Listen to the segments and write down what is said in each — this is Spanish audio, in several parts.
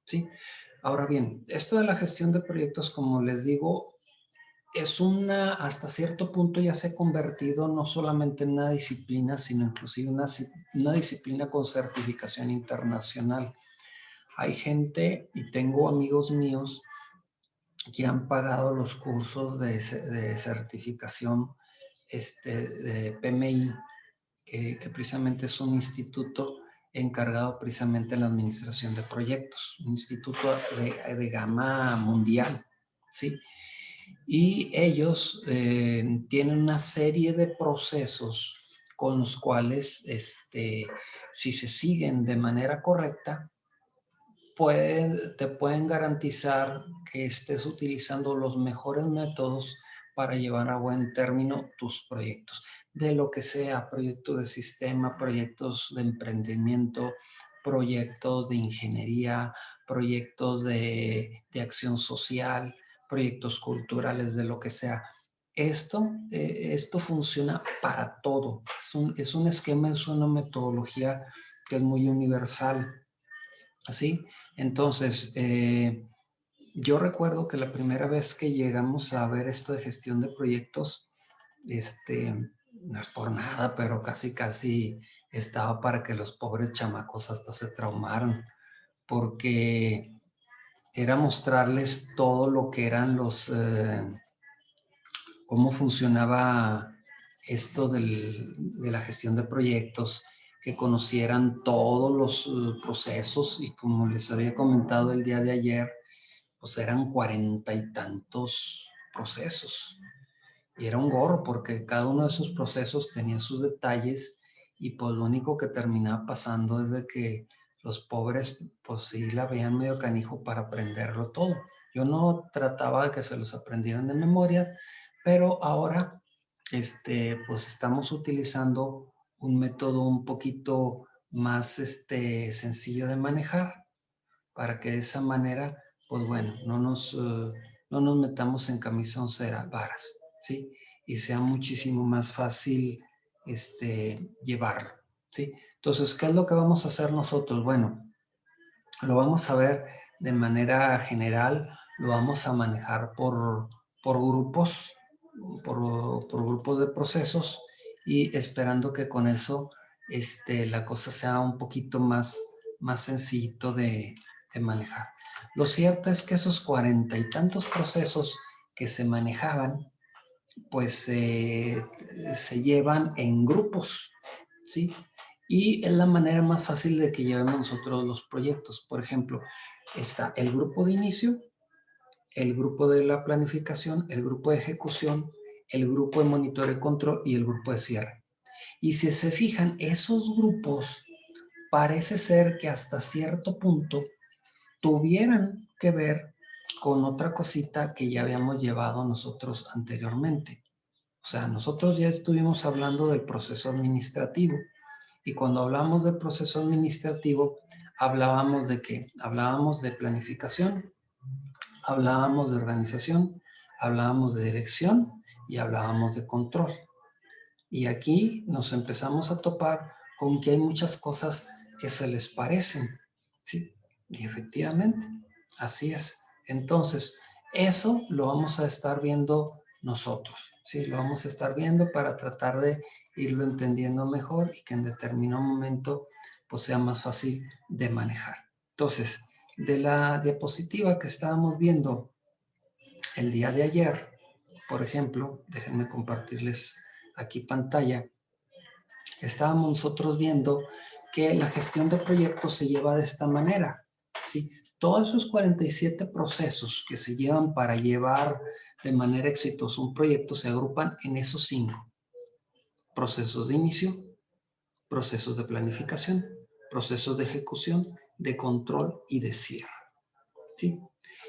¿sí? Ahora bien, esto de la gestión de proyectos, como les digo, es hasta cierto punto ya se ha convertido no solamente en una disciplina, sino inclusive una disciplina con certificación internacional. Hay gente, y tengo amigos míos, que han pagado los cursos de certificación de PMI, que precisamente es un instituto encargado precisamente en la administración de proyectos, un instituto de gama mundial, ¿sí? Y ellos tienen una serie de procesos con los cuales, si se siguen de manera correcta, te pueden garantizar que estés utilizando los mejores métodos para llevar a buen término tus proyectos, de lo que sea, proyectos de sistema, proyectos de emprendimiento, proyectos de ingeniería, proyectos de acción social, proyectos culturales, de lo que sea. Esto funciona para todo. Es un esquema, es una metodología que es muy universal. ¿Sí? Entonces, yo recuerdo que la primera vez que llegamos a ver esto de gestión de proyectos, no es por nada, pero casi estaba para que los pobres chamacos hasta se traumaran, porque era mostrarles todo lo que eran cómo funcionaba esto de la gestión de proyectos, que conocieran todos los procesos, y como les había comentado el día de ayer, pues eran 40 y tantos procesos. Y era un gorro porque cada uno de esos procesos tenía sus detalles, y pues lo único que terminaba pasando es de que los pobres pues sí la veían medio canijo para aprenderlo todo. Yo no trataba de que se los aprendieran de memoria, pero ahora pues estamos utilizando un método un poquito más sencillo de manejar, para que de esa manera, pues bueno, no nos metamos en camisa oncera varas, ¿sí? Y sea muchísimo más fácil llevarlo, ¿sí? Entonces, ¿qué es lo que vamos a hacer nosotros? Bueno, lo vamos a ver de manera general, lo vamos a manejar por grupos, por grupos de procesos, y esperando que con eso la cosa sea un poquito más sencillito de manejar. Lo cierto es que esos 40 y tantos procesos que se manejaban, pues se llevan en grupos, ¿sí? Y es la manera más fácil de que llevemos nosotros los proyectos. Por ejemplo, está el grupo de inicio, el grupo de la planificación, el grupo de ejecución, el grupo de monitoreo y control y el grupo de cierre. Y si se fijan, esos grupos parece ser que hasta cierto punto tuvieran que ver con otra cosita que ya habíamos llevado nosotros anteriormente. O sea, nosotros ya estuvimos hablando del proceso administrativo, y cuando hablamos del proceso administrativo, hablábamos de qué? Hablábamos de planificación, hablábamos de organización, hablábamos de dirección y hablábamos de control. Y aquí nos empezamos a topar con que hay muchas cosas que se les parecen, ¿sí? Y efectivamente, así es. Entonces, eso lo vamos a estar viendo nosotros, ¿sí? Lo vamos a estar viendo para tratar de irlo entendiendo mejor, y que en determinado momento pues sea más fácil de manejar. Entonces, de la diapositiva que estábamos viendo el día de ayer, por ejemplo, déjenme compartirles aquí pantalla. Estábamos nosotros viendo que la gestión de proyectos se lleva de esta manera, ¿sí? Todos esos 47 procesos que se llevan para llevar de manera exitosa un proyecto se agrupan en esos 5: procesos de inicio, procesos de planificación, procesos de ejecución, de control y de cierre, ¿sí?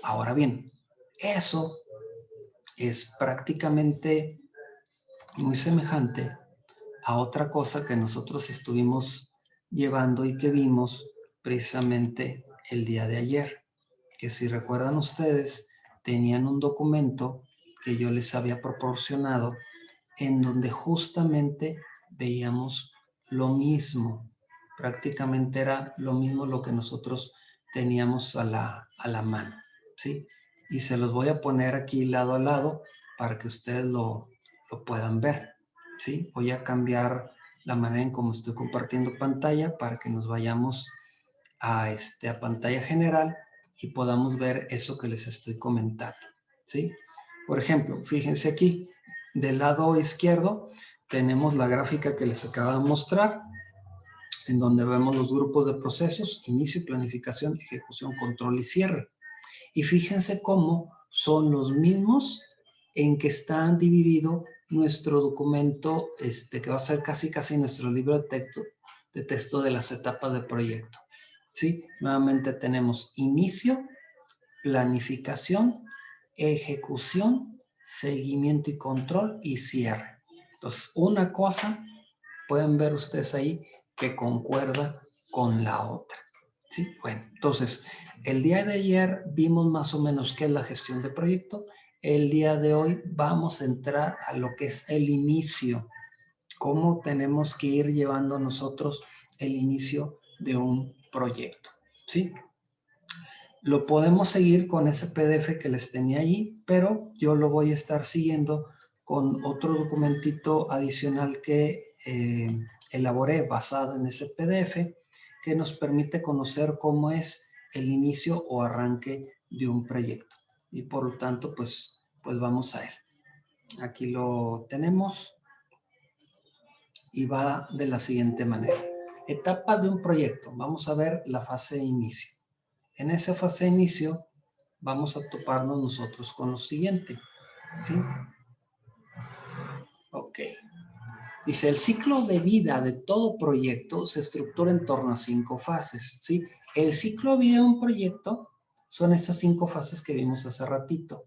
Ahora bien, eso es prácticamente muy semejante a otra cosa que nosotros estuvimos llevando y que vimos precisamente el día de ayer, que si recuerdan ustedes, tenían un documento que yo les había proporcionado, en donde justamente veíamos lo mismo, prácticamente era lo mismo lo que nosotros teníamos a la mano, ¿sí? Y se los voy a poner aquí lado a lado para que ustedes lo puedan ver, ¿sí? Voy a cambiar la manera en cómo estoy compartiendo pantalla para que nos vayamos a pantalla general y podamos ver eso que les estoy comentando, ¿sí? Por ejemplo, fíjense aquí, del lado izquierdo tenemos la gráfica que les acabo de mostrar, en donde vemos los grupos de procesos, inicio, planificación, ejecución, control y cierre. Y fíjense cómo son los mismos en que están dividido nuestro documento, que va a ser casi nuestro libro de texto de las etapas de proyecto. ¿Sí? Nuevamente tenemos inicio, planificación, ejecución, seguimiento y control y cierre. Entonces, una cosa, pueden ver ustedes ahí, que concuerda con la otra. ¿Sí? Bueno, entonces, el día de ayer vimos más o menos qué es la gestión de proyecto. El día de hoy vamos a entrar a lo que es el inicio. Cómo tenemos que ir llevando nosotros el inicio de un proyecto. ¿Sí? Lo podemos seguir con ese PDF que les tenía allí, pero yo lo voy a estar siguiendo con otro documentito adicional que elaboré basado en ese PDF que nos permite conocer cómo es el inicio o arranque de un proyecto. Y por lo tanto, pues vamos a él. Aquí lo tenemos y va de la siguiente manera. Etapas de un proyecto. Vamos a ver la fase de inicio. En esa fase de inicio vamos a toparnos nosotros con lo siguiente. ¿Sí? Ok. Dice, el ciclo de vida de todo proyecto se estructura en torno a 5 fases. ¿Sí? El ciclo de vida de un proyecto son esas 5 fases que vimos hace ratito.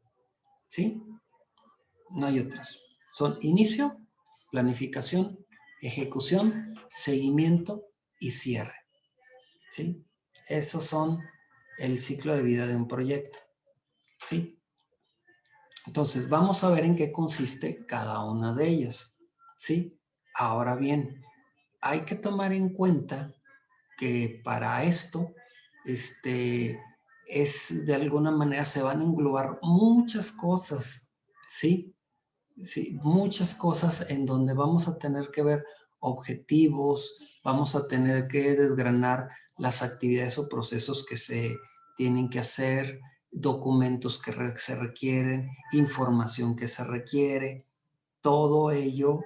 ¿Sí? No hay otras. Son inicio, planificación, ejecución, seguimiento y cierre. ¿Sí? Esos son el ciclo de vida de un proyecto. ¿Sí? Entonces, vamos a ver en qué consiste cada una de ellas. ¿Sí? Ahora bien, hay que tomar en cuenta que para esto, es de alguna manera se van a englobar muchas cosas, ¿sí? Sí, muchas cosas en donde vamos a tener que ver objetivos, vamos a tener que desgranar las actividades o procesos que se tienen que hacer, documentos que se requieren, información que se requiere. Todo ello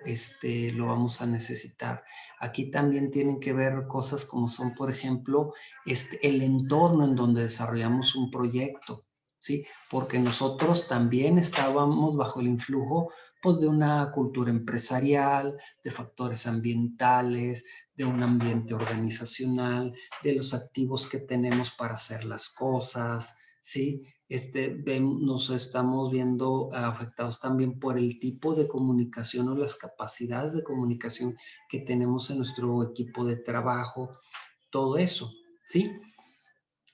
lo vamos a necesitar. Aquí también tienen que ver cosas como son, por ejemplo, el entorno en donde desarrollamos un proyecto, ¿sí? Porque nosotros también estábamos bajo el influjo, pues, de una cultura empresarial, de factores ambientales, de un ambiente organizacional, de los activos que tenemos para hacer las cosas, ¿sí? Nos estamos viendo afectados también por el tipo de comunicación o las capacidades de comunicación que tenemos en nuestro equipo de trabajo, todo eso, ¿sí?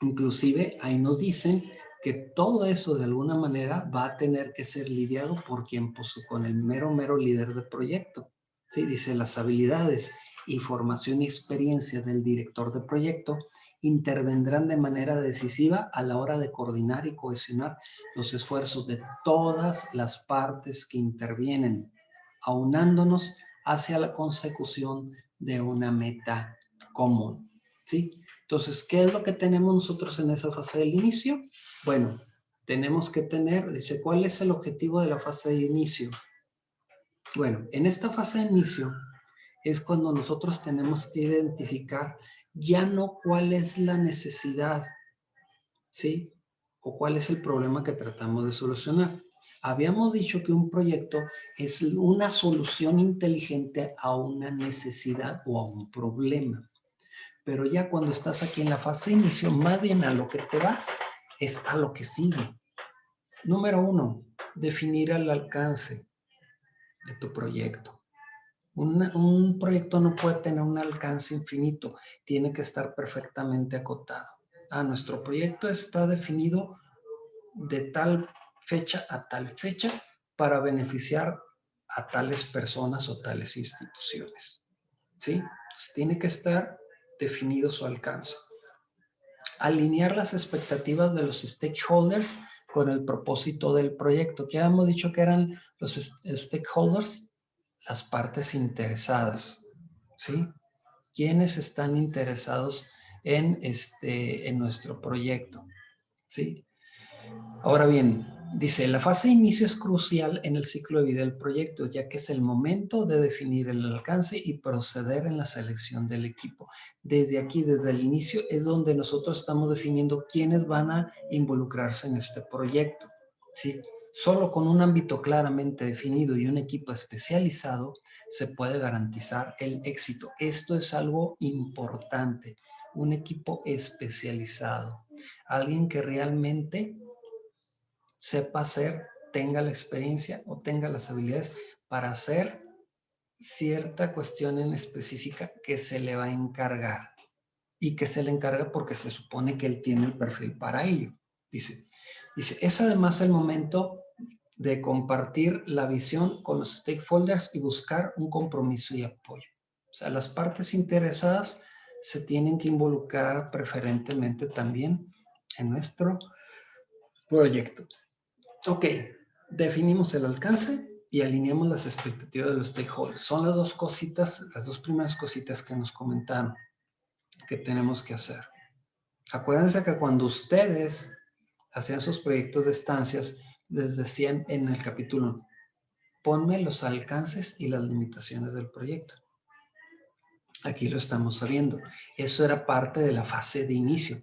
Inclusive ahí nos dicen que todo eso de alguna manera va a tener que ser lidiado por quien, pues, con el mero líder de proyecto, ¿sí? Dice, las habilidades, información y experiencia del director de proyecto intervendrán de manera decisiva a la hora de coordinar y cohesionar los esfuerzos de todas las partes que intervienen, aunándonos hacia la consecución de una meta común, ¿sí? Entonces, ¿qué es lo que tenemos nosotros en esa fase del inicio? Bueno, tenemos que tener, dice, ¿cuál es el objetivo de la fase de inicio? Bueno, en esta fase de inicio es cuando nosotros tenemos que identificar ya no cuál es la necesidad, ¿sí? O cuál es el problema que tratamos de solucionar. Habíamos dicho que un proyecto es una solución inteligente a una necesidad o a un problema. Pero ya cuando estás aquí en la fase de inicio, más bien a lo que te vas es a lo que sigue. Número 1, definir el alcance de tu proyecto. Un proyecto no puede tener un alcance infinito, tiene que estar perfectamente acotado. Nuestro proyecto está definido de tal fecha a tal fecha para beneficiar a tales personas o tales instituciones. ¿Sí? Entonces, tiene que estar definido su alcance. alinear las expectativas de los stakeholders con el propósito del proyecto. ¿Qué habíamos dicho que eran los stakeholders? Las partes interesadas, ¿sí? ¿Quiénes están interesados en nuestro proyecto? ¿Sí? Ahora bien, dice, la fase de inicio es crucial en el ciclo de vida del proyecto, ya que es el momento de definir el alcance y proceder en la selección del equipo. Desde aquí, desde el inicio, es donde nosotros estamos definiendo quiénes van a involucrarse en este proyecto. ¿Sí? Solo con un ámbito claramente definido y un equipo especializado se puede garantizar el éxito. Esto es algo importante, un equipo especializado, alguien que realmente sepa hacer, tenga la experiencia o tenga las habilidades para hacer cierta cuestión en específica que se le va a encargar y que se le encarga porque se supone que él tiene el perfil para ello. Dice, es además el momento de compartir la visión con los stakeholders y buscar un compromiso y apoyo. O sea, las partes interesadas se tienen que involucrar preferentemente también en nuestro proyecto. Ok, definimos el alcance y alineamos las expectativas de los stakeholders. Son las dos cositas, las dos primeras cositas que nos comentaron que tenemos que hacer. Acuérdense que cuando ustedes hacían sus proyectos de estancias, les decían en el capítulo, ponme los alcances y las limitaciones del proyecto. Aquí lo estamos sabiendo. Eso era parte de la fase de inicio.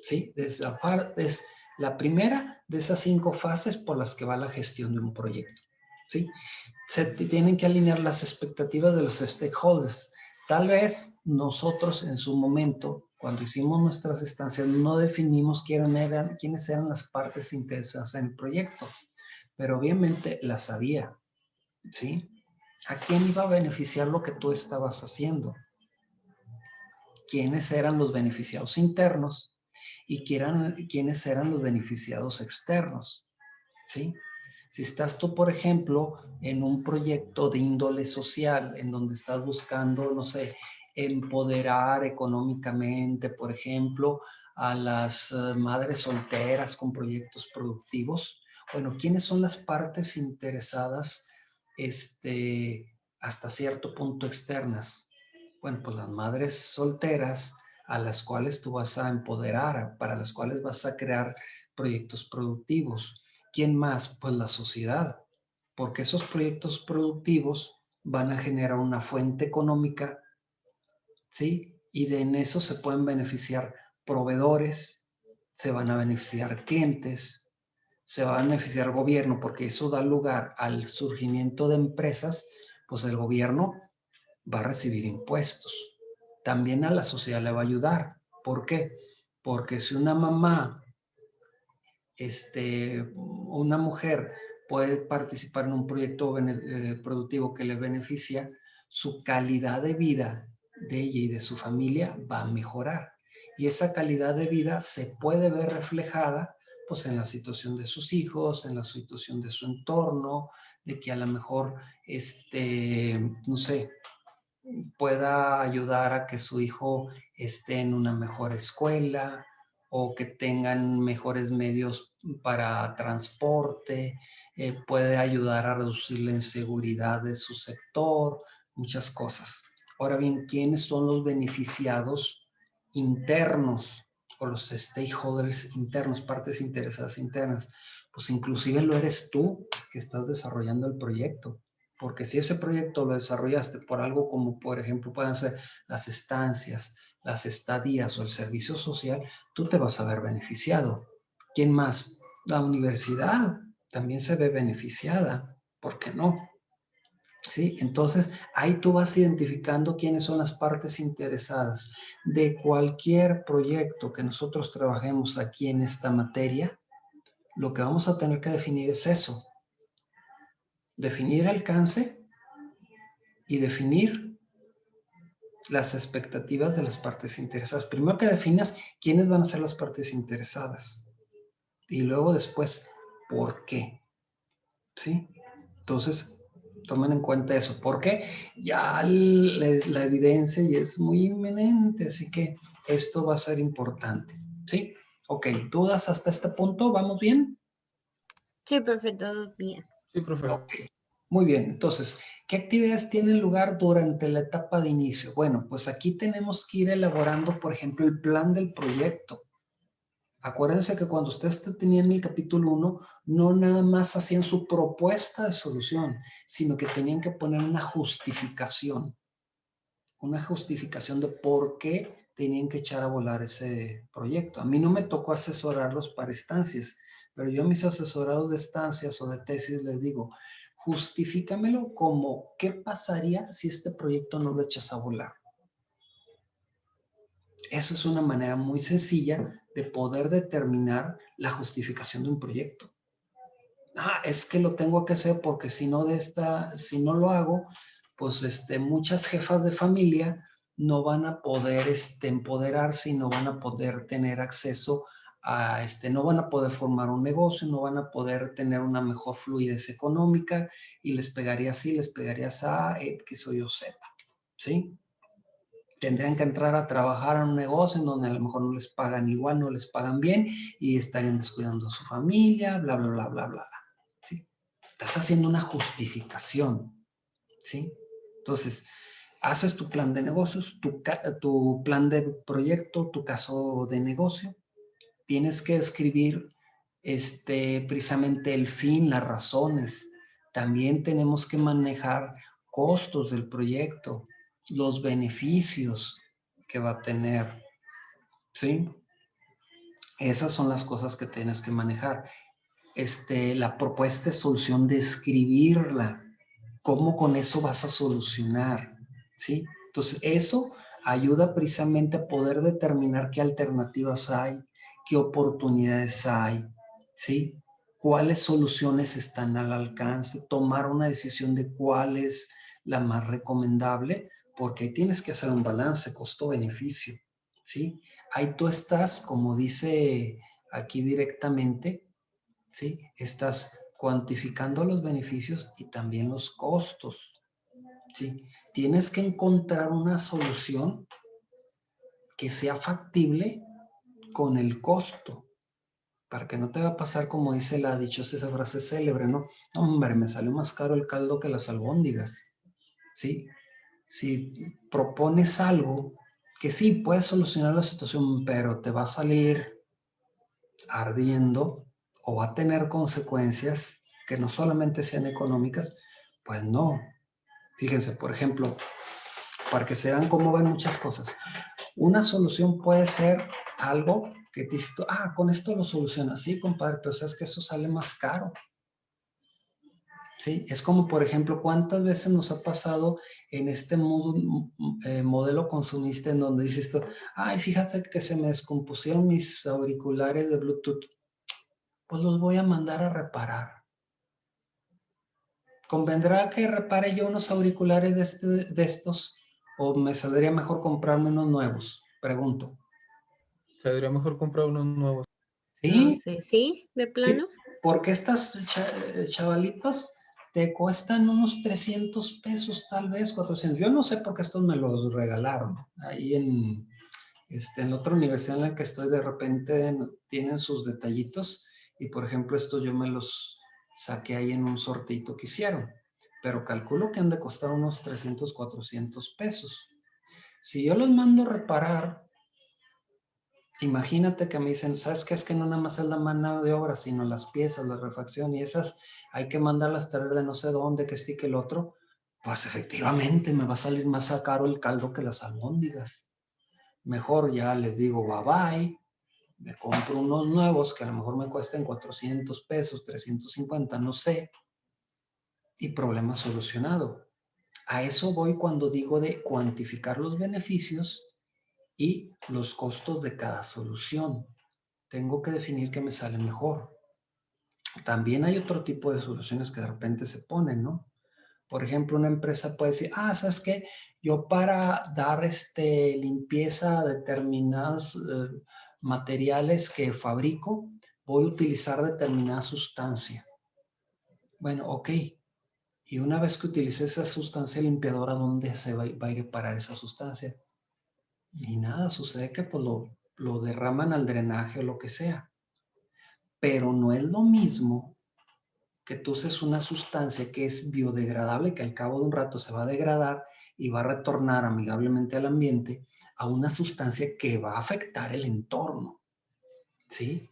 ¿Sí? Es la primera de esas 5 fases por las que va la gestión de un proyecto. ¿Sí? Se tienen que alinear las expectativas de los stakeholders. Tal vez nosotros en su momento, cuando hicimos nuestras estancias, no definimos quiénes eran las partes interesadas en el proyecto, pero obviamente las había. ¿Sí? ¿A quién iba a beneficiar lo que tú estabas haciendo? ¿Quiénes eran los beneficiados internos y quiénes eran los beneficiados externos? ¿Sí? Si estás tú, por ejemplo, en un proyecto de índole social, en donde estás buscando, no sé, empoderar económicamente, por ejemplo, a las madres solteras con proyectos productivos, bueno, ¿quiénes son las partes interesadas hasta cierto punto externas? Bueno, pues las madres solteras a las cuales tú vas a empoderar, para las cuales vas a crear proyectos productivos. ¿Quién más? Pues la sociedad, porque esos proyectos productivos van a generar una fuente económica, ¿sí? Y en eso se pueden beneficiar proveedores, se van a beneficiar clientes, se va a beneficiar gobierno, porque eso da lugar al surgimiento de empresas, pues el gobierno va a recibir impuestos. También a la sociedad le va a ayudar. ¿Por qué? Porque si una mamá, una mujer puede participar en un proyecto productivo que le beneficia, su calidad de vida de ella y de su familia va a mejorar. Y esa calidad de vida se puede ver reflejada pues en la situación de sus hijos, en la situación de su entorno, de que a lo mejor, no sé, pueda ayudar a que su hijo esté en una mejor escuela o que tengan mejores medios para transporte, puede ayudar a reducir la inseguridad de su sector, muchas cosas. Ahora bien, ¿quiénes son los beneficiados internos o los stakeholders internos, partes interesadas internas? Pues inclusive lo eres tú que estás desarrollando el proyecto. Porque si ese proyecto lo desarrollaste por algo como, por ejemplo, pueden ser las estancias, las estadías o el servicio social, tú te vas a ver beneficiado. ¿Quién más? La universidad también se ve beneficiada. ¿Por qué no? ¿Sí? Entonces, ahí tú vas identificando quiénes son las partes interesadas de cualquier proyecto que nosotros trabajemos aquí en esta materia. Lo que vamos a tener que definir es eso. Definir el alcance y definir las expectativas de las partes interesadas. Primero que definas quiénes van a ser las partes interesadas y luego después, ¿por qué? ¿Sí? Entonces, tomen en cuenta eso, porque ya la evidencia ya es muy inminente, así que esto va a ser importante. ¿Sí? Ok, ¿dudas hasta este punto? ¿Vamos bien? Sí, perfecto, bien. Sí, profe. Ok, muy bien. Entonces, ¿qué actividades tienen lugar durante la etapa de inicio? Bueno, pues aquí tenemos que ir elaborando, por ejemplo, el plan del proyecto. Acuérdense que cuando ustedes tenían el capítulo 1, no nada más hacían su propuesta de solución, sino que tenían que poner una justificación de por qué tenían que echar a volar ese proyecto. A mí no me tocó asesorarlos para estancias, pero yo a mis asesorados de estancias o de tesis les digo, justifícamelo como qué pasaría si este proyecto no lo echas a volar. Eso es una manera muy sencilla de poder determinar la justificación de un proyecto. Es que lo tengo que hacer porque si no si no lo hago, pues muchas jefas de familia no van a poder empoderarse y no van a poder tener acceso a no van a poder formar un negocio, no van a poder tener una mejor fluidez económica y les pegaría así, les pegaría a que soy yo Z, ¿sí? Tendrían que entrar a trabajar en un negocio en donde a lo mejor no les pagan igual, no les pagan bien y estarían descuidando a su familia, bla, bla, bla, bla, bla, bla. ¿Sí? Estás haciendo una justificación, ¿sí? Entonces, haces tu plan de negocios, tu plan de proyecto, tu caso de negocio. Tienes que escribir precisamente el fin, las razones. También tenemos que manejar costos del proyecto, los beneficios que va a tener, ¿sí? Esas son las cosas que tienes que manejar. La propuesta de solución, describirla, cómo con eso vas a solucionar, ¿sí? Entonces, eso ayuda precisamente a poder determinar qué alternativas hay, qué oportunidades hay, ¿sí? Cuáles soluciones están al alcance, tomar una decisión de cuál es la más recomendable, porque tienes que hacer un balance costo-beneficio, ¿sí? Ahí tú estás, como dice aquí directamente, ¿sí? Estás cuantificando los beneficios y también los costos, ¿sí? Tienes que encontrar una solución que sea factible con el costo, para que no te va a pasar como dice la dichosa esa frase célebre, ¿no? Hombre, me salió más caro el caldo que las albóndigas, ¿sí? Si propones algo que sí puedes solucionar la situación, pero te va a salir ardiendo o va a tener consecuencias que no solamente sean económicas, pues no. Fíjense, por ejemplo, para que se vean cómo ven muchas cosas. Una solución puede ser algo que dices, con esto lo solucionas. Sí, compadre, pero sabes que eso sale más caro. ¿Sí? Es como, por ejemplo, ¿cuántas veces nos ha pasado en este modelo consumista en donde dices esto, fíjate que se me descompusieron mis auriculares de Bluetooth, pues los voy a mandar a reparar. ¿Convendrá que repare yo unos auriculares de estos o me saldría mejor comprarme unos nuevos? Pregunto. Sería mejor comprar unos nuevos. No ¿Sí? sé, ¿sí? ¿De plano? Porque estas chavalitas te cuestan unos 300 pesos, tal vez 400. Yo no sé por qué estos me los regalaron. Ahí en la otra universidad en la que estoy, de repente tienen sus detallitos y, por ejemplo, esto yo me los saqué ahí en un sorteito que hicieron. Pero calculo que han de costar unos 300, 400 pesos. Si yo los mando a reparar, imagínate que me dicen, ¿sabes qué? Es que no nada más es la mano de obra, sino las piezas, la refacción y esas hay que mandarlas traer de no sé dónde, que este y que el otro. Pues efectivamente me va a salir más caro el caldo que las albóndigas. Mejor ya les digo bye bye, me compro unos nuevos que a lo mejor me cuesten 400 pesos, 350, no sé, y problema solucionado. A eso voy cuando digo de cuantificar los beneficios y los costos de cada solución. Tengo que definir qué me sale mejor. También hay otro tipo de soluciones que de repente se ponen, ¿no? Por ejemplo, una empresa puede decir, ¿sabes qué? Yo para dar limpieza a determinados materiales que fabrico, voy a utilizar determinada sustancia. Bueno, ok. Y una vez que utilice esa sustancia limpiadora, ¿dónde se va a ir a parar esa sustancia? Y nada, sucede que pues lo derraman al drenaje o lo que sea. Pero no es lo mismo que tú uses una sustancia que es biodegradable, que al cabo de un rato se va a degradar y va a retornar amigablemente al ambiente, a una sustancia que va a afectar el entorno, ¿sí?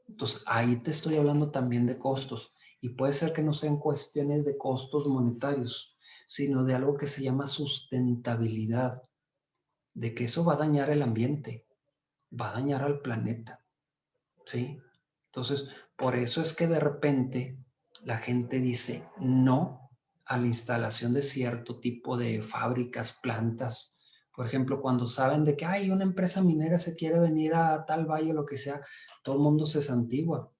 Entonces, ahí te estoy hablando también de costos. Y puede ser que no sean cuestiones de costos monetarios, sino de algo que se llama sustentabilidad, de que eso va a dañar el ambiente, va a dañar al planeta, ¿sí? Entonces, por eso es que de repente la gente dice no a la instalación de cierto tipo de fábricas, plantas. Por ejemplo, cuando saben de que hay una empresa minera se quiere venir a tal valle o lo que sea, todo el mundo se santigua,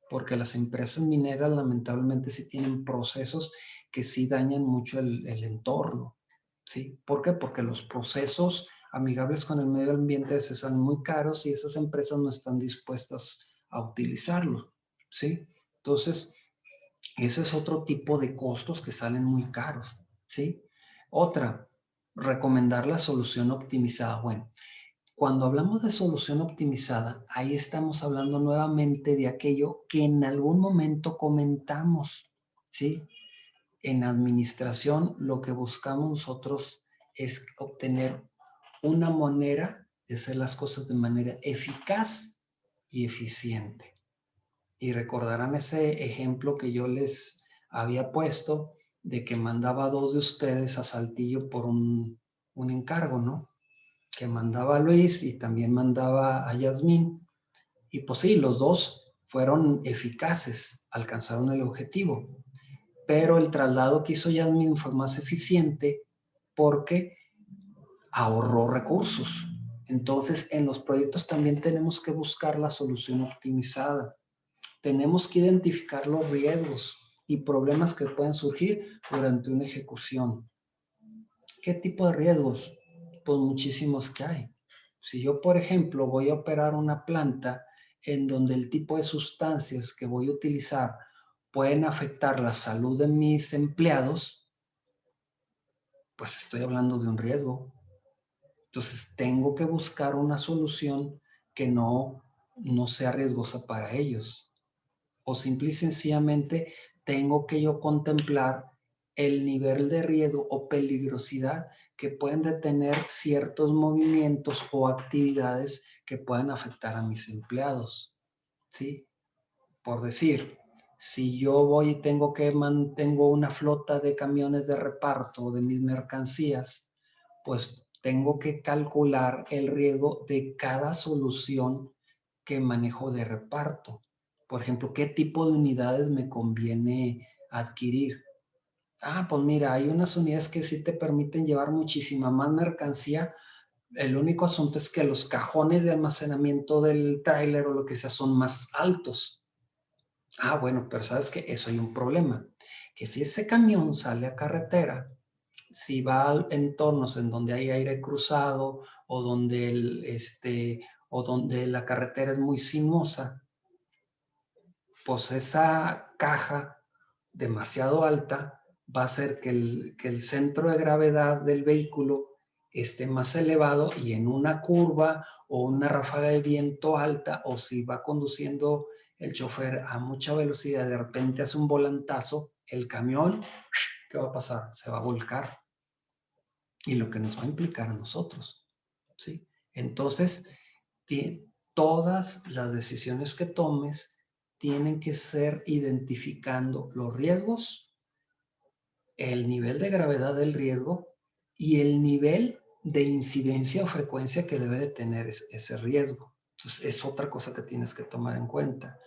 porque las empresas mineras lamentablemente sí tienen procesos que sí dañan mucho el entorno, ¿sí? ¿Por qué? Porque los procesos amigables con el medio ambiente se son muy caros y esas empresas no están dispuestas a utilizarlo, ¿sí? Entonces, ese es otro tipo de costos que salen muy caros, ¿sí? Otra, recomendar la solución optimizada. Bueno, cuando hablamos de solución optimizada, ahí estamos hablando nuevamente de aquello que en algún momento comentamos, ¿sí? En administración, lo que buscamos nosotros es obtener una manera de hacer las cosas de manera eficaz y eficiente. Y recordarán ese ejemplo que yo les había puesto de que mandaba a dos de ustedes a Saltillo por un encargo, ¿no? Que mandaba a Luis y también mandaba a Yasmín. Y pues sí, los dos fueron eficaces, alcanzaron el objetivo. Pero el traslado que hizo Yasmín fue más eficiente porque ahorró recursos. Entonces, en los proyectos también tenemos que buscar la solución optimizada. Tenemos que identificar los riesgos y problemas que pueden surgir durante una ejecución. ¿Qué tipo de riesgos? Pues muchísimos que hay. Si yo, por ejemplo, voy a operar una planta en donde el tipo de sustancias que voy a utilizar pueden afectar la salud de mis empleados, pues estoy hablando de un riesgo. Entonces, tengo que buscar una solución que no sea riesgosa para ellos. O simple y sencillamente tengo que yo contemplar el nivel de riesgo o peligrosidad que pueden detener ciertos movimientos o actividades que puedan afectar a mis empleados, ¿sí? Por decir, si yo voy y tengo una flota de camiones de reparto de mis mercancías, pues tengo que calcular el riesgo de cada solución que manejo de reparto. Por ejemplo, ¿qué tipo de unidades me conviene adquirir? Ah, pues mira, hay unas unidades que sí te permiten llevar muchísima más mercancía. El único asunto es que los cajones de almacenamiento del tráiler o lo que sea son más altos. Ah, bueno, pero sabes que eso hay un problema, que si ese camión sale a carretera, si va a entornos en donde hay aire cruzado o donde la carretera es muy sinuosa, pues esa caja demasiado alta va a hacer que el centro de gravedad del vehículo esté más elevado y en una curva o una ráfaga de viento alta o si va conduciendo el chofer a mucha velocidad, de repente hace un volantazo, el camión, ¿qué va a pasar? Se va a volcar y lo que nos va a implicar a nosotros, ¿sí? Entonces, todas las decisiones que tomes tienen que ser identificando los riesgos, el nivel de gravedad del riesgo y el nivel de incidencia o frecuencia que debe de tener ese riesgo. Entonces, es otra cosa que tienes que tomar en cuenta.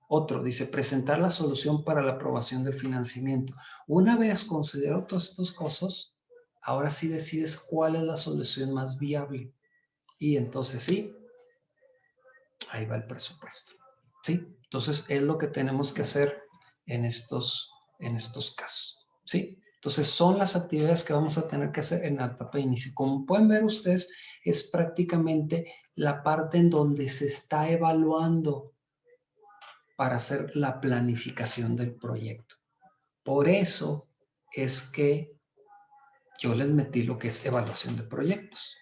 Otro, dice, presentar la solución para la aprobación del financiamiento. Una vez considerado todas estas cosas, ahora sí decides cuál es la solución más viable. Y entonces sí, ahí va el presupuesto. ¿Sí? Entonces es lo que tenemos que hacer en estos casos. ¿Sí? Entonces son las actividades que vamos a tener que hacer en la etapa de inicio. Como pueden ver ustedes, es prácticamente la parte en donde se está evaluando para hacer la planificación del proyecto. Por eso es que yo les metí lo que es evaluación de proyectos.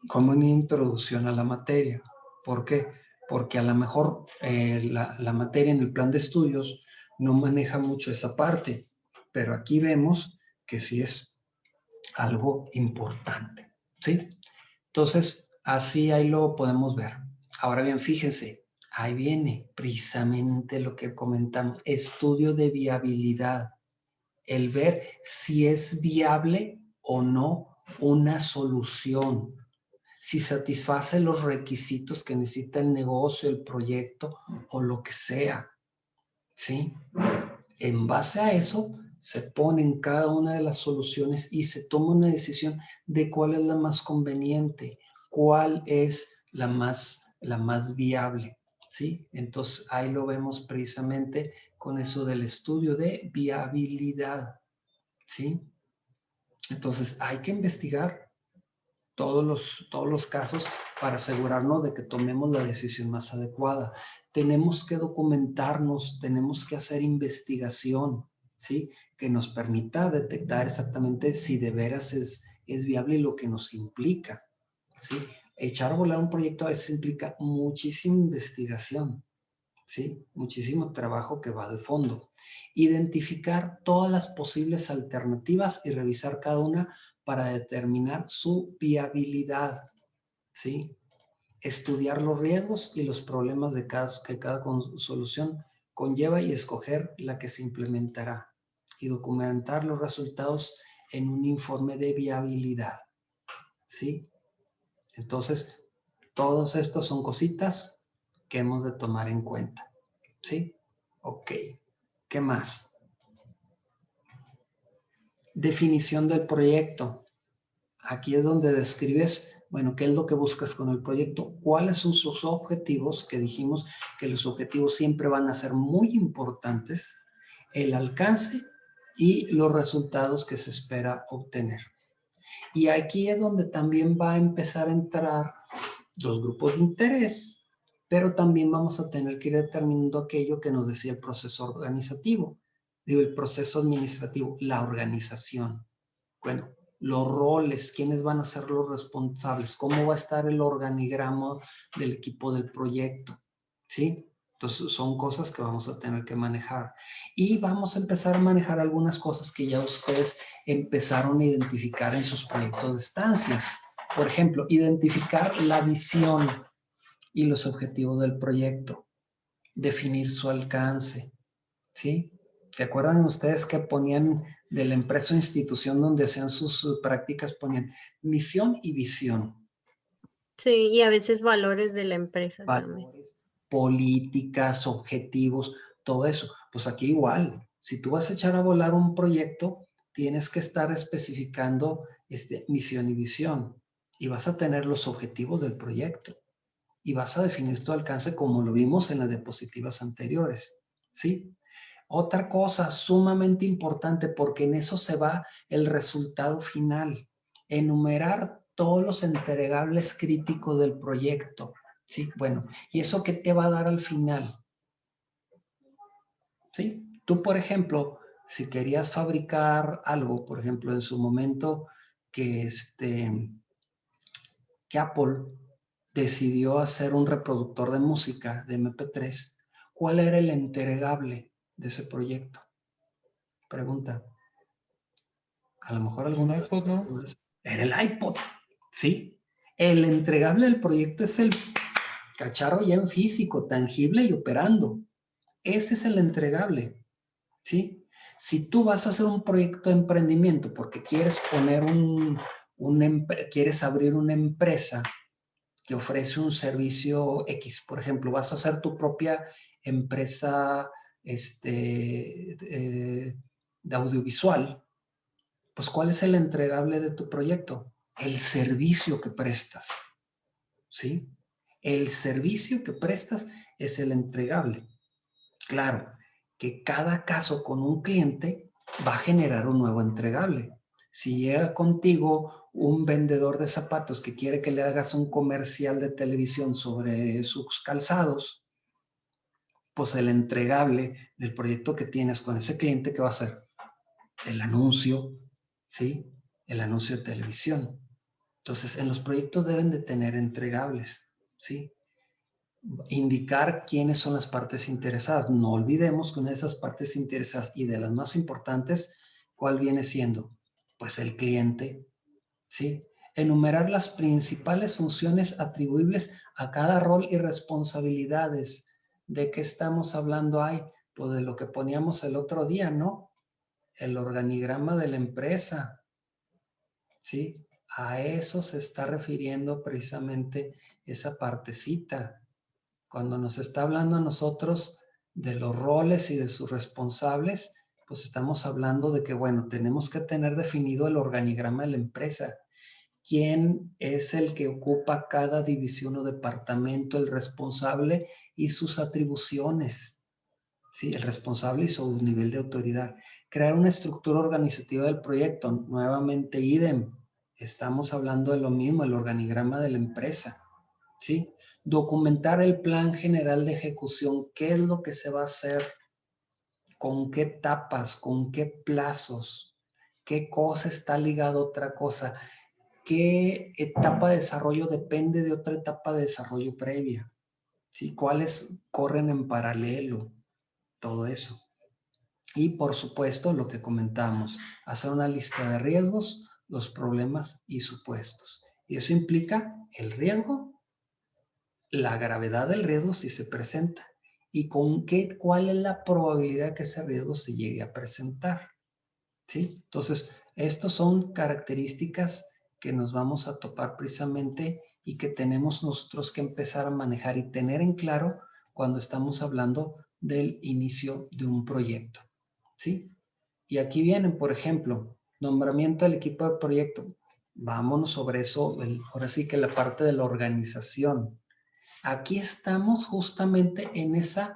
como una introducción a la materia. ¿Por qué? Porque a lo mejor la materia en el plan de estudios no maneja mucho esa parte, pero aquí vemos que sí es algo importante, ¿sí? Entonces, así ahí lo podemos ver. Ahora bien, fíjense, ahí viene precisamente lo que comentamos, estudio de viabilidad, el ver si es viable o no una solución, si satisface los requisitos que necesita el negocio, el proyecto o lo que sea, ¿sí? En base a eso, se ponen cada una de las soluciones y se toma una decisión de cuál es la más conveniente, cuál es la más viable, ¿sí? Entonces, ahí lo vemos precisamente con eso del estudio de viabilidad, ¿sí? Entonces, hay que investigar todos los casos para asegurarnos de que tomemos la decisión más adecuada. Tenemos que documentarnos, tenemos que hacer investigación, ¿sí? Que nos permita detectar exactamente si de veras es viable lo que nos implica, ¿sí? Echar a volar un proyecto a veces implica muchísima investigación, ¿sí? Muchísimo trabajo que va de fondo. Identificar todas las posibles alternativas y revisar cada una para determinar su viabilidad, ¿sí? Estudiar los riesgos y los problemas que cada solución conlleva y escoger la que se implementará y documentar los resultados en un informe de viabilidad, ¿sí? Entonces, todos estos son cositas que hemos de tomar en cuenta. ¿Sí? Ok. ¿Qué más? Definición del proyecto. Aquí es donde describes, bueno, qué es lo que buscas con el proyecto, cuáles son sus objetivos, que dijimos que los objetivos siempre van a ser muy importantes, el alcance y los resultados que se espera obtener. Y aquí es donde también va a empezar a entrar los grupos de interés, pero también vamos a tener que ir determinando aquello que nos decía el proceso organizativo, digo, el proceso administrativo, la organización. Bueno, los roles, quiénes van a ser los responsables, cómo va a estar el organigrama del equipo del proyecto, ¿sí? Entonces son cosas que vamos a tener que manejar. Y vamos a empezar a manejar algunas cosas que ya ustedes empezaron a identificar en sus proyectos de estancias. Por ejemplo, identificar la visión y los objetivos del proyecto, definir su alcance, ¿sí? ¿Se acuerdan ustedes que ponían de la empresa o institución donde hacían sus prácticas, ponían misión y visión? Sí, y a veces valores de la empresa también. Valores, políticas, objetivos, todo eso. Pues aquí igual, si tú vas a echar a volar un proyecto, tienes que estar especificando misión y visión y vas a tener los objetivos del proyecto y vas a definir tu alcance como lo vimos en las diapositivas anteriores, ¿sí? Otra cosa sumamente importante, porque en eso se va el resultado final, enumerar todos los entregables críticos del proyecto, ¿sí? Bueno, ¿y eso qué te va a dar al final? ¿Sí? Tú, por ejemplo, si querías fabricar algo, por ejemplo, en su momento que, que Apple decidió hacer un reproductor de música de MP3, ¿cuál era el entregable de ese proyecto? Pregunta. A lo mejor Un alguno de iPod, ¿no? era el iPod, ¿sí? El entregable del proyecto es el cacharro ya en físico, tangible y operando. Ese es el entregable, ¿sí? Si tú vas a hacer un proyecto de emprendimiento porque quieres poner quieres abrir una empresa que ofrece un servicio X, por ejemplo, vas a hacer tu propia empresa de audiovisual, pues ¿cuál es el entregable de tu proyecto? El servicio que prestas, ¿sí? El servicio que prestas es el entregable. Claro, que cada caso con un cliente va a generar un nuevo entregable. Si llega contigo un vendedor de zapatos que quiere que le hagas un comercial de televisión sobre sus calzados, pues el entregable del proyecto que tienes con ese cliente, ¿qué va a ser? El anuncio, ¿sí? El anuncio de televisión. Entonces, en los proyectos deben de tener entregables, ¿sí? Indicar quiénes son las partes interesadas. No olvidemos que una de esas partes interesadas y de las más importantes, ¿cuál viene siendo? Pues el cliente, ¿sí? Enumerar las principales funciones atribuibles a cada rol y responsabilidades. ¿De qué estamos hablando ahí? Pues de lo que poníamos el otro día, ¿no? El organigrama de la empresa, ¿sí? A eso se está refiriendo precisamente esa partecita. Cuando nos está hablando a nosotros de los roles y de sus responsables, pues estamos hablando de que, bueno, tenemos que tener definido el organigrama de la empresa. ¿Quién es el que ocupa cada división o departamento, el responsable y sus atribuciones? Sí, el responsable y su nivel de autoridad. Crear una estructura organizativa del proyecto. Nuevamente, idem. Estamos hablando de lo mismo, el organigrama de la empresa. ¿Sí? Documentar el plan general de ejecución. ¿Qué es lo que se va a hacer? ¿Con qué etapas? ¿Con qué plazos? ¿Qué cosa está ligada a otra cosa? ¿Qué etapa de desarrollo depende de otra etapa de desarrollo previa? ¿Sí? ¿Cuáles corren en paralelo? Todo eso. Y por supuesto, lo que comentamos, hacer una lista de riesgos, los problemas y supuestos. Y eso implica el riesgo, la gravedad del riesgo si se presenta y cuál es la probabilidad que ese riesgo se llegue a presentar. ¿Sí? Entonces, estas son características que nos vamos a topar precisamente y que tenemos nosotros que empezar a manejar y tener en claro cuando estamos hablando del inicio de un proyecto. ¿Sí? Y aquí vienen, por ejemplo, nombramiento del equipo de proyecto. Vámonos sobre eso, ahora sí que la parte de la organización. Aquí estamos justamente en ese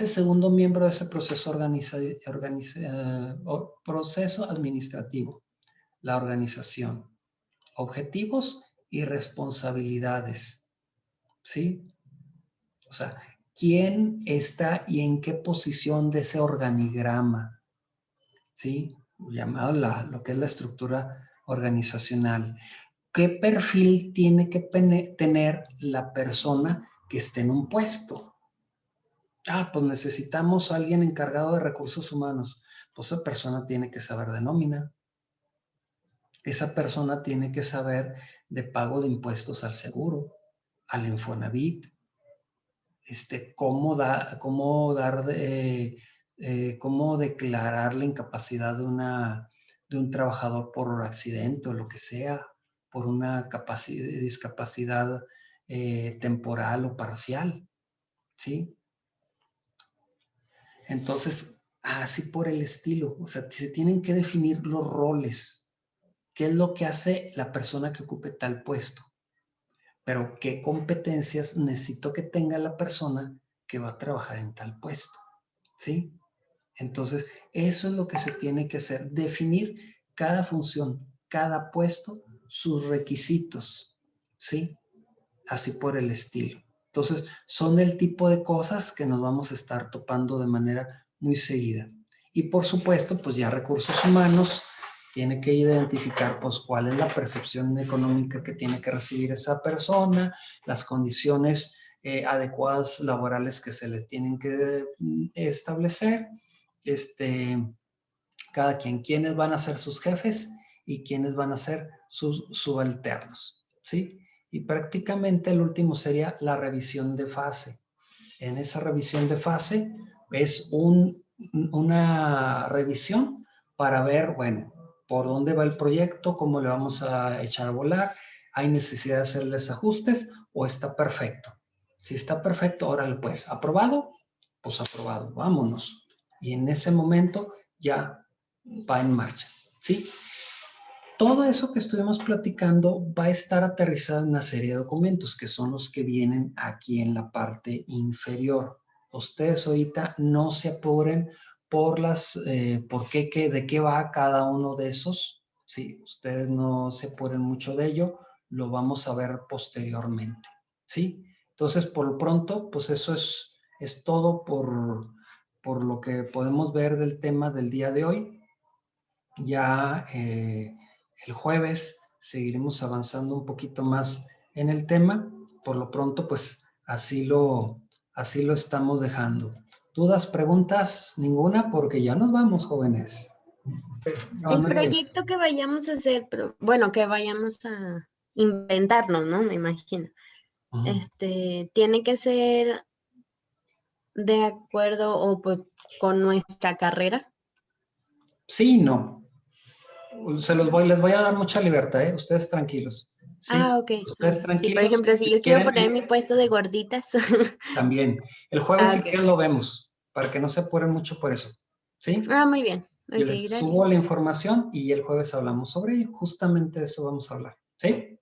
segundo miembro de ese proceso, proceso administrativo, la organización, objetivos y responsabilidades, ¿sí? O sea, ¿quién está y en qué posición de ese organigrama? ¿Sí? Llamado lo que es la estructura organizacional. ¿Qué perfil tiene que tener la persona que esté en un puesto? Pues necesitamos a alguien encargado de recursos humanos. Pues esa persona tiene que saber de nómina. Esa persona tiene que saber de pago de impuestos al seguro, al Infonavit, cómo declarar la incapacidad de un trabajador por accidente o lo que sea, por una discapacidad temporal o parcial, ¿sí? Entonces, así por el estilo, o sea, se tienen que definir los roles. ¿Qué es lo que hace la persona que ocupe tal puesto? Pero ¿qué competencias necesito que tenga la persona que va a trabajar en tal puesto? ¿Sí? Entonces, eso es lo que se tiene que hacer, definir cada función, cada puesto, sus requisitos, ¿sí? Así por el estilo. Entonces, son el tipo de cosas que nos vamos a estar topando de manera muy seguida. Y por supuesto, pues ya recursos humanos tiene que identificar pues cuál es la percepción económica que tiene que recibir esa persona, las condiciones adecuadas laborales que se les tienen que establecer, cada quien, quiénes van a ser sus jefes y quiénes van a ser sus subalternos, ¿sí? Y prácticamente el último sería la revisión de fase. En esa revisión de fase es una revisión para ver, bueno, por dónde va el proyecto, cómo le vamos a echar a volar, hay necesidad de hacerles ajustes o está perfecto. Si está perfecto, órale pues, aprobado, pues aprobado, vámonos. Y en ese momento ya va en marcha, ¿sí? Todo eso que estuvimos platicando va a estar aterrizado en una serie de documentos que son los que vienen aquí en la parte inferior. Ustedes ahorita no se apuren por de qué va cada uno de esos. Sí, ustedes no se apuren mucho de ello, lo vamos a ver posteriormente, ¿sí? Entonces, por lo pronto, pues eso es todo por lo que podemos ver del tema del día de hoy. Ya el jueves seguiremos avanzando un poquito más en el tema. Por lo pronto, pues así lo estamos dejando. ¿Dudas, preguntas? Ninguna, porque ya nos vamos, jóvenes. El proyecto que vayamos a hacer, bueno, que vayamos a inventarnos, ¿no? Me imagino. Tiene que ser de acuerdo o pues, con nuestra carrera. Sí, no. Les voy a dar mucha libertad, ¿eh? Ustedes tranquilos. Sí, Ok. ustedes tranquilos. Sí, por ejemplo, si yo quiero poner mi puesto de gorditas. También. El jueves si Ok. quieren lo vemos, para que no se apuren mucho por eso. ¿Sí? Muy bien. Yo Ok, les gracias. subo la información y el jueves hablamos sobre ello. Justamente de eso vamos a hablar. ¿Sí?